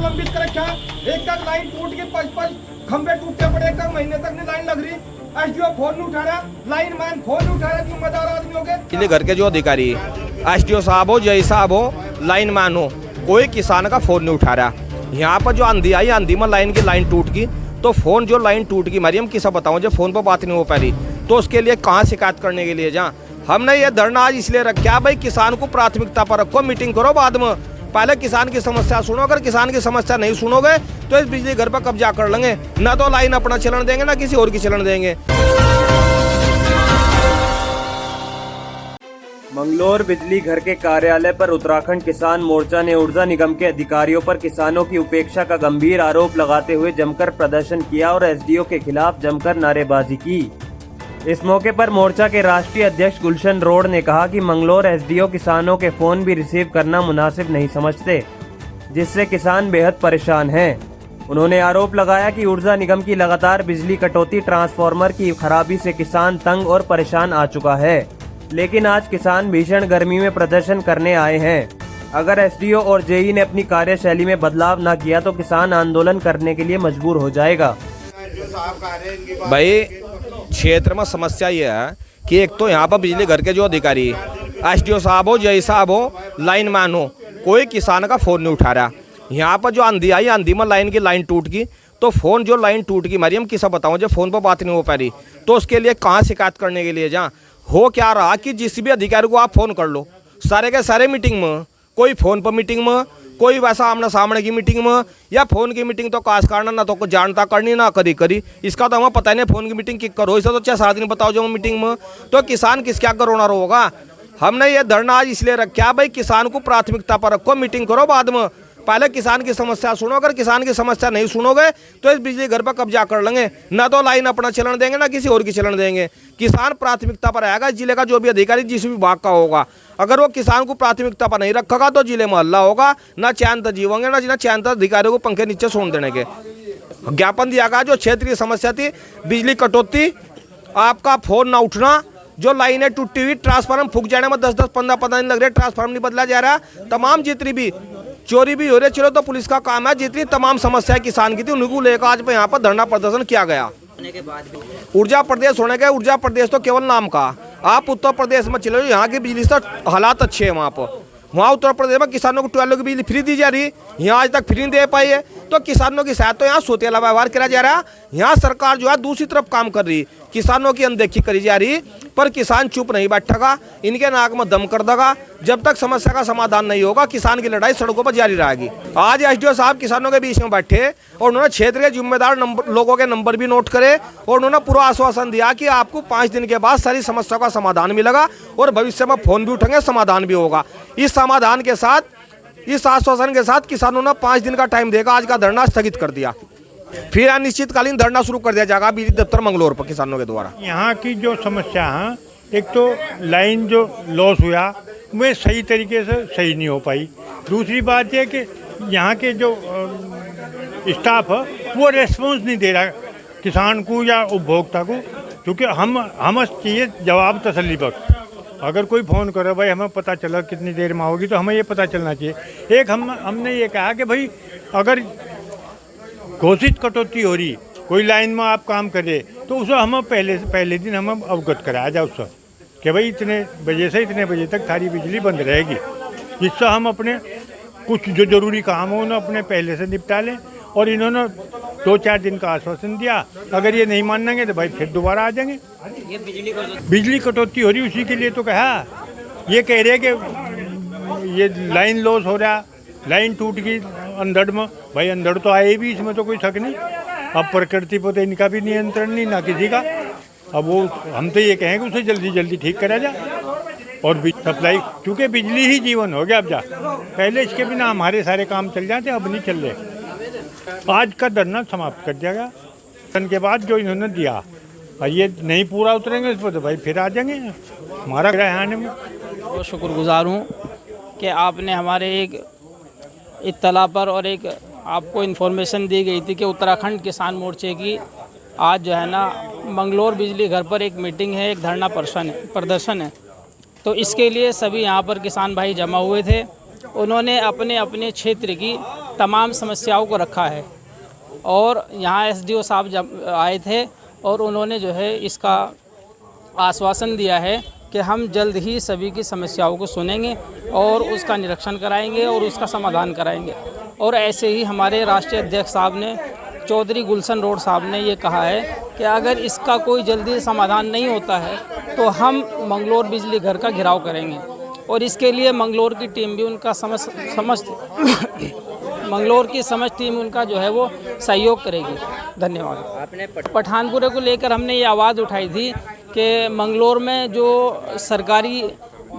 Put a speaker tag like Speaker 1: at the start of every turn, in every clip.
Speaker 1: लंबित कर रखा। एक तक लाइन टूट गई, 5 खंबे टूटते पड़े, एक तक महीने तक नहीं लाइन लग रही। एसडीओ फोन नहीं उठा रहा, लाइन मैन फोन नहीं उठा रहा, जिम्मेदार आदमी हो गए।
Speaker 2: बिजली घर के जो अधिकारी एसडीओ साहब हो, जय साहब हो, लाइन मैन हो, कोई किसान का फोन नहीं उठा रहा। यहाँ पर जो आंधी आई, आंधी में लाइन टूट गई, तो फोन जो लाइन टूट गई मरियम किसा बताऊं, जब फोन पर बात नहीं हो पा रही तो उसके लिए कहाँ शिकायत करने के लिए जहाँ हमने ये धरना आज इसलिए रखा, भाई किसान को प्राथमिकता पर रखो, मीटिंग करो बाद में, पहले किसान की समस्या सुनो। अगर किसान की समस्या नहीं सुनोगे तो इस बिजली घर पर कब्जा कर लेंगे, ना तो लाइन अपना चलन देंगे ना किसी और की चलन देंगे।
Speaker 3: मंगलौर बिजली घर के कार्यालय पर उत्तराखंड किसान मोर्चा ने ऊर्जा निगम के अधिकारियों पर किसानों की उपेक्षा का गंभीर आरोप लगाते हुए जमकर प्रदर्शन किया और एसडीओ के खिलाफ जमकर नारेबाजी की। इस मौके पर मोर्चा के राष्ट्रीय अध्यक्ष गुलशन रोड ने कहा कि मंगलौर एसडीओ किसानों के फोन भी रिसीव करना मुनासिब नहीं समझते, जिससे किसान बेहद परेशान हैं। उन्होंने आरोप लगाया कि ऊर्जा निगम की लगातार बिजली कटौती, ट्रांसफार्मर की खराबी से किसान तंग और परेशान आ चुका है, लेकिन आज किसान भीषण गर्मी में प्रदर्शन करने आए हैं। अगर एसडीओ और जेई ने अपनी कार्यशैली में बदलाव न किया तो किसान आंदोलन करने के लिए मजबूर हो जाएगा।
Speaker 2: भाई क्षेत्र में समस्या ये है कि एक तो यहाँ पर बिजली घर के जो अधिकारी एसडीओ साहब हो, जय साहब हो, लाइन मैन हो, कोई किसान का फोन नहीं उठा रहा। यहाँ पर जो आंधी आई, आंधी में लाइन टूट गई, तो फोन जो लाइन टूट गई मरियम किसा बताऊं, जब फोन पर बात नहीं हो पा रही तो उसके लिए कहाँ शिकायत करने के लिए जहाँ हो क्या रहा कि जिस भी अधिकारी को आप फोन कर लो, सारे के सारे मीटिंग में, कोई फोन पर मीटिंग में, कोई वैसा आमने सामने की मीटिंग में, या फोन की मीटिंग तो काश करना ना तो कुछ जानता करनी ना करी इसका तो हमें पता नहीं फोन की मीटिंग किक करो, इसे तो 6-7 दिन बताओ जो मीटिंग में, तो किसान किस क्या करोना होगा। हमने ये धरना आज इसलिए रखा, भाई किसान को प्राथमिकता पर रखो, मीटिंग करो बाद में, पहले किसान की समस्या सुनो। अगर किसान की समस्या नहीं सुनोगे तो इस बिजली घर पर कब्जा कर लेंगे, ना तो लाइन अपना चलन देंगे ना किसी और की चलन देंगे। किसान प्राथमिकता पर आएगा, जिले का जो भी अधिकारी जिस भी विभाग का होगा, अगर वो किसान को प्राथमिकता पर नहीं रखेगा तो जिले में हल्ला होगा, ना चैन तो जीवेंगे ना चैन तो अधिकारियों को पंखे नीचे सोन देने के। ज्ञापन दिया गया, जो क्षेत्रीय समस्या थी बिजली कटौती, आपका फोन ना उठना, जो लाइनें टूटी हुई, ट्रांसफार्मर फूक जाने में 10-10, 15-15 दिन लग रहे, ट्रांसफार्मर नहीं बदला जा रहा, तमाम जितनी भी चोरी भी हो रही, चलो तो पुलिस का काम है, जितनी तमाम समस्याएं किसान की थी उनको लेकर आज पे यहाँ पर धरना प्रदर्शन किया गया। ऊर्जा प्रदेश होने के, ऊर्जा प्रदेश तो केवल नाम का, आप उत्तर प्रदेश में चले जाओ, यहाँ की बिजली से हालात अच्छे हैं। वहाँ उत्तर प्रदेश में किसानों को 12 की बिजली फ्री दी जा रही, यहाँ आज तक फ्री नहीं दे पाई है, तो किसानों की साथ तो यहाँ सोतेला व्यवहार किया जा रहा है। यहाँ सरकार जो है दूसरी तरफ काम कर रही, किसानों की अनदेखी करी जा रही, पर किसान चुप नहीं बैठेगा, इनके नाक में दम कर देगा। जब तक समस्या का समाधान नहीं होगा किसान की लड़ाई सड़कों पर जारी रहेगी। आज एसडीओ साहब किसानों के बीच में बैठे और उन्होंने क्षेत्र के जिम्मेदार लोगों के नंबर भी नोट करे और उन्होंने पूरा आश्वासन दिया कि आपको 5 दिन के बाद सारी समस्या का समाधान मिलेगा और भविष्य में फोन भी उठेंगे, समाधान भी होगा। इस समाधान के साथ, इस आश्वासन के साथ किसानों ने 5 दिन का टाइम देगा, आज का धरना स्थगित कर दिया, फिर अनिश्चितकालीन धरना शुरू कर दिया जाएगा बिजली दफ्तर मंगलौर पर किसानों के द्वारा।
Speaker 4: यहाँ की जो समस्या है, एक तो लाइन जो लॉस हुआ वो सही तरीके से सही नहीं हो पाई, दूसरी बात यह कि यहाँ के जो स्टाफ है वो रेस्पॉन्स नहीं दे रहा किसान को या उपभोक्ता को, क्योंकि हम चाहिए जवाब तसल्ली बख्श। अगर कोई फ़ोन करे, भाई हमें पता चला कितनी देर में होगी, तो हमें ये पता चलना चाहिए। एक हमने ये कहा कि भाई अगर घोषित कटौती हो रही, कोई लाइन में आप काम करें, तो उसे हमें पहले दिन हमें अवगत कराया जाए उससे कि भाई इतने बजे से इतने बजे तक सारी बिजली बंद रहेगी, जिससे हम अपने कुछ जो ज़रूरी काम हो उन्हें अपने पहले से निपटा लें। और इन्होंने 2-4 दिन का आश्वासन दिया, अगर ये नहीं मानेंगे तो भाई फिर दोबारा आ जाएंगे।
Speaker 5: ये
Speaker 4: बिजली कटौती हो रही उसी के लिए तो कहा, ये कह रहे कि ये लाइन लॉस हो रहा, लाइन टूट गई अंधड़ में, भाई अंधड़ तो आए भी, इसमें तो कोई शक नहीं। अब प्रकृति पर तो इनका भी नियंत्रण नहीं ना किसी का। अब वो हम तो ये कहेंगे उसे जल्दी ठीक करा जाए और सप्लाई, क्योंकि बिजली ही जीवन हो गया अब जा, पहले इसके बिना हमारे सारे काम चल जाते, अब नहीं चल रहे। आज का धरना समाप्त कर दिया गया, के बाद जो इन्होंने दिया, और ये नहीं पूरा उतरेंगे इस पर तो भाई फिर आ जाएंगे हमारा आने में।
Speaker 5: बहुत शुक्रगुजार हूँ कि आपने हमारे एक इत्तला पर और एक आपको इन्फॉर्मेशन दी गई थी कि उत्तराखंड किसान मोर्चे की आज जो है ना मंगलौर बिजली घर पर एक मीटिंग है, एक धरना प्रदर्शन है। तो इसके लिए सभी यहाँ पर किसान भाई जमा हुए थे। उन्होंने अपने अपने क्षेत्र की तमाम समस्याओं को रखा है। और यहाँ एसडीओ साहब जब आए थे और उन्होंने जो है इसका आश्वासन दिया है कि हम जल्द ही सभी की समस्याओं को सुनेंगे और उसका निरीक्षण कराएंगे और उसका समाधान कराएंगे। और ऐसे ही हमारे राष्ट्रीय अध्यक्ष साहब ने, चौधरी गुलशन रोड साहब ने ये कहा है कि अगर इसका कोई जल्दी समाधान नहीं होता है तो हम मंगलोर बिजली घर का घेराव करेंगे। और इसके लिए मंगलोर की टीम भी उनका मंगलोर की समझ टीम उनका जो है वो सहयोग करेगी। धन्यवाद।
Speaker 3: आपने
Speaker 5: पठानपुरे को लेकर हमने ये आवाज़ उठाई थी कि मंगलोर में जो सरकारी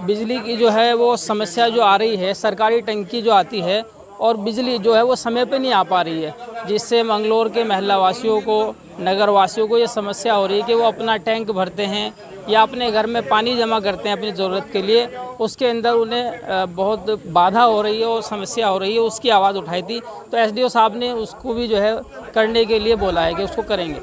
Speaker 5: बिजली की जो है वो समस्या जो आ रही है, सरकारी टंकी जो आती है और बिजली जो है वो समय पे नहीं आ पा रही है, जिससे मंगलोर के महिला वासियों को, नगर वासियों को ये समस्या हो रही है कि वो अपना टैंक भरते हैं या अपने घर में पानी जमा करते हैं अपनी ज़रूरत के लिए, उसके अंदर उन्हें बहुत बाधा हो रही है और समस्या हो रही है। उसकी आवाज़ उठाई थी तो एसडीओ साहब ने उसको भी जो है करने के लिए बोला है कि उसको करेंगे।